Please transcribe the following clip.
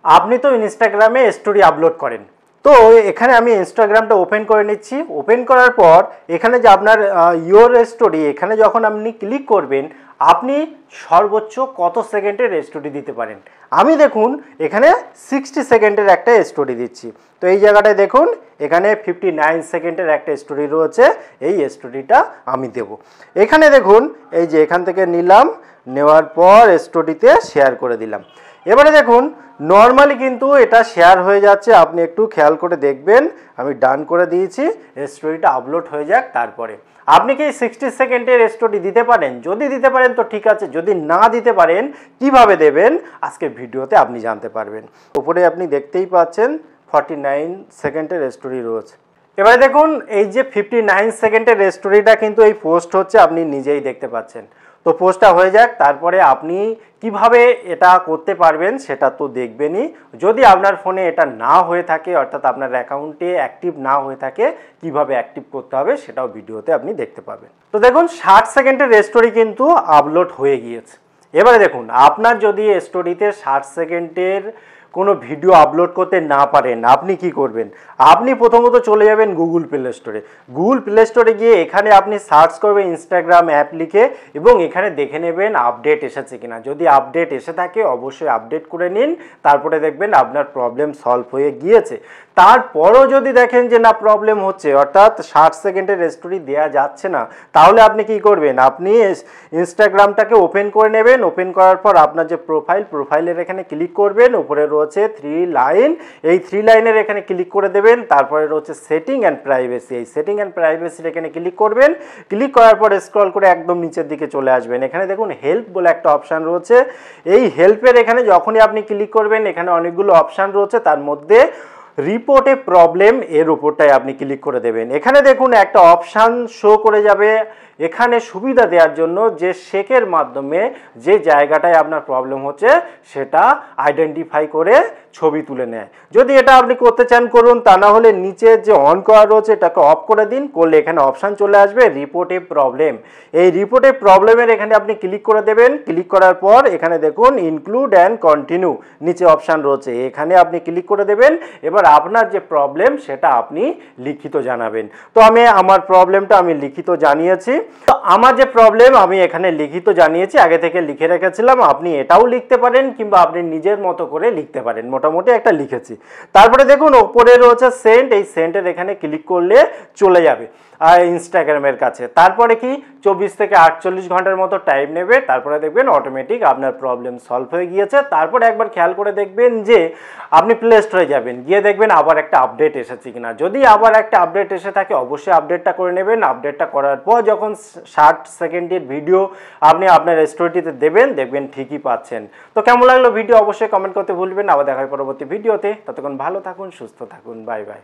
আপনি তো ইনস্টাগ্রামে স্টোরি আপলোড করেন, তো এখানে আমি ইনস্টাগ্রামটা ওপেন করে নিচ্ছি। ওপেন করার পর এখানে যে আপনার ইয়োর স্টোরি, এখানে যখন আপনি ক্লিক করবেন আপনি সর্বোচ্চ কত সেকেন্ডের স্টোরি দিতে পারেন। আমি দেখুন এখানে 60 সেকেন্ডের একটা স্টোরি দিচ্ছি। তো এই জায়গাটায় দেখুন এখানে 59 সেকেন্ডের একটা স্টোরি রয়েছে, এই স্টোরিটা আমি দেব। এখানে দেখুন এই যে এখান থেকে নিলাম, নেওয়ার পর স্টোরিতে শেয়ার করে দিলাম। এবারে দেখুন নর্মালি কিন্তু এটা শেয়ার হয়ে যাচ্ছে, আপনি একটু খেয়াল করে দেখবেন। আমি ডান করে দিয়েছি, স্টোরিটা আপলোড হয়ে যাক। তারপরে আপনি কি 60 সেকেন্ডের স্টোরি দিতে পারেন? যদি দিতে পারেন তো ঠিক আছে, যদি না দিতে পারেন কিভাবে দেবেন আজকের ভিডিওতে আপনি জানতে পারবেন। উপরে আপনি দেখতেই পাচ্ছেন 49 সেকেন্ডের স্টোরি রয়েছে। এবারে দেখুন এই যে 59 সেকেন্ডের স্টোরিটা কিন্তু এই পোস্ট হচ্ছে, আপনি নিজেই দেখতে পাচ্ছেন। তো পোস্টটা হয়ে যাক, তারপরে আপনি কিভাবে এটা করতে পারবেন সেটা তো দেখবেনই। যদি আপনার ফোনে এটা না হয়ে থাকে, অর্থাৎ আপনার অ্যাকাউন্টে অ্যাক্টিভ না হয়ে থাকে, কিভাবে অ্যাক্টিভ করতে হবে সেটাও ভিডিওতে আপনি দেখতে পাবেন। তো দেখুন 60 সেকেন্ডের স্টোরি কিন্তু আপলোড হয়ে গিয়েছে। এবারে দেখুন আপনার যদি স্টোরিতে 60 সেকেন্ডের কোনো ভিডিও আপলোড করতে না পারেন, আপনি কি করবেন? আপনি প্রথমত চলে যাবেন গুগল প্লে স্টোরে। গুগল প্লে স্টোরে গিয়ে এখানে আপনি সার্চ করবেন ইনস্টাগ্রাম অ্যাপ লিখে, এবং এখানে দেখে নেবেন আপডেট এসেছে কিনা। যদি আপডেট এসে থাকে অবশ্যই আপডেট করে নিন, তারপরে দেখবেন আপনার প্রবলেম সলভ হয়ে গিয়েছে। তারপরও যদি দেখেন যে না প্রবলেম হচ্ছে, অর্থাৎ 60 সেকেন্ডের স্টোরি দেওয়া যাচ্ছে না, তাহলে আপনি কি করবেন? আপনি ইনস্টাগ্রামটাকে ওপেন করে নেবেন। ওপেন করার পর আপনার যে প্রোফাইলের এখানে ক্লিক করবেন, উপরে রয়েছে 3 লাইন, এই 3 লাইনের এখানে ক্লিক করে দেবেন। তারপরে রয়েছে সেটিং অ্যান্ড প্রাইভেসি, এই সেটিং অ্যান্ড প্রাইভেসির এখানে ক্লিক করবেন। ক্লিক করার পর স্ক্রল করে একদম নিচের দিকে চলে আসবেন। এখানে দেখুন হেল্প বলে একটা অপশান রয়েছে। এই হেল্পের এখানে যখনই আপনি ক্লিক করবেন এখানে অনেকগুলো অপশান রয়েছে, তার মধ্যে রিপোর্ট এ প্রবলেম এর উপরটাই আপনি ক্লিক করে দেবেন। এখানে দেখুন একটা অপশান শো করে যাবে, এখানে সুবিধা দেওয়ার জন্য যে শেকের মাধ্যমে যে জায়গাটায় আপনার প্রবলেম হচ্ছে সেটা আইডেন্টিফাই করে ছবি তুলে নেয়। যদি এটা আপনি করতে চান করুন, তা না হলে নিচে যে অন করা রয়েছে এটাকে অফ করে দিন। করলে এখানে অপশান চলে আসবে রিপোর্টে প্রবলেম। এই রিপোর্টে প্রবলেমের এখানে আপনি ক্লিক করে দেবেন। ক্লিক করার পর এখানে দেখুন ইনক্লুড অ্যান্ড কন্টিনিউ নিচে অপশান রয়েছে, এখানে আপনি ক্লিক করে দেবেন। এবার আপনার যে প্রবলেম সেটা আপনি লিখিত জানাবেন। তো আমি আমার প্রবলেমটা আমি লিখিত জানিয়েছি। তো আমার যে প্রবলেম আমি এখানে লিখিত জানিয়েছি, আগে থেকে লিখে রেখেছিলাম। আপনি এটাও লিখতে পারেন কিংবা আপনি নিজের মতো করে লিখতে পারেন, মোটামুটি একটা লিখেছি। তারপরে দেখুন ওপরে রয়েছে সেন্ড, এই সেন্ডের এখানে ক্লিক করলে চলে যাবে ইনস্টাগ্রামের কাছে। তারপরে কি 24 থেকে 48 ঘন্টার মতো টাইম নেবে, তারপরে দেখবেন অটোমেটিক আপনার প্রবলেম সলভ হয়ে গিয়েছে। তারপরে একবার খেয়াল করে দেখবেন যে আপনি প্লে স্টোরে যাবেন, গিয়ে দেখবেন আবার একটা আপডেট এসেছে কিনা। যদি আবার একটা আপডেট এসে থাকে অবশ্যই আপডেটটা করে নেবেন। আপডেটটা করার পর যখন 60 সেকেন্ডের ভিডিও আপনি আপনার স্টোরিটিতে দেবেন, দেখবেন ঠিকই পাচ্ছেন। তো কেমন লাগলো ভিডিও অবশ্যই কমেন্ট করতে ভুলবেন। আবার দেখা হয় পরবর্তী ভিডিওতে। ততক্ষণ ভালো থাকুন, সুস্থ থাকুন, বাই বাই।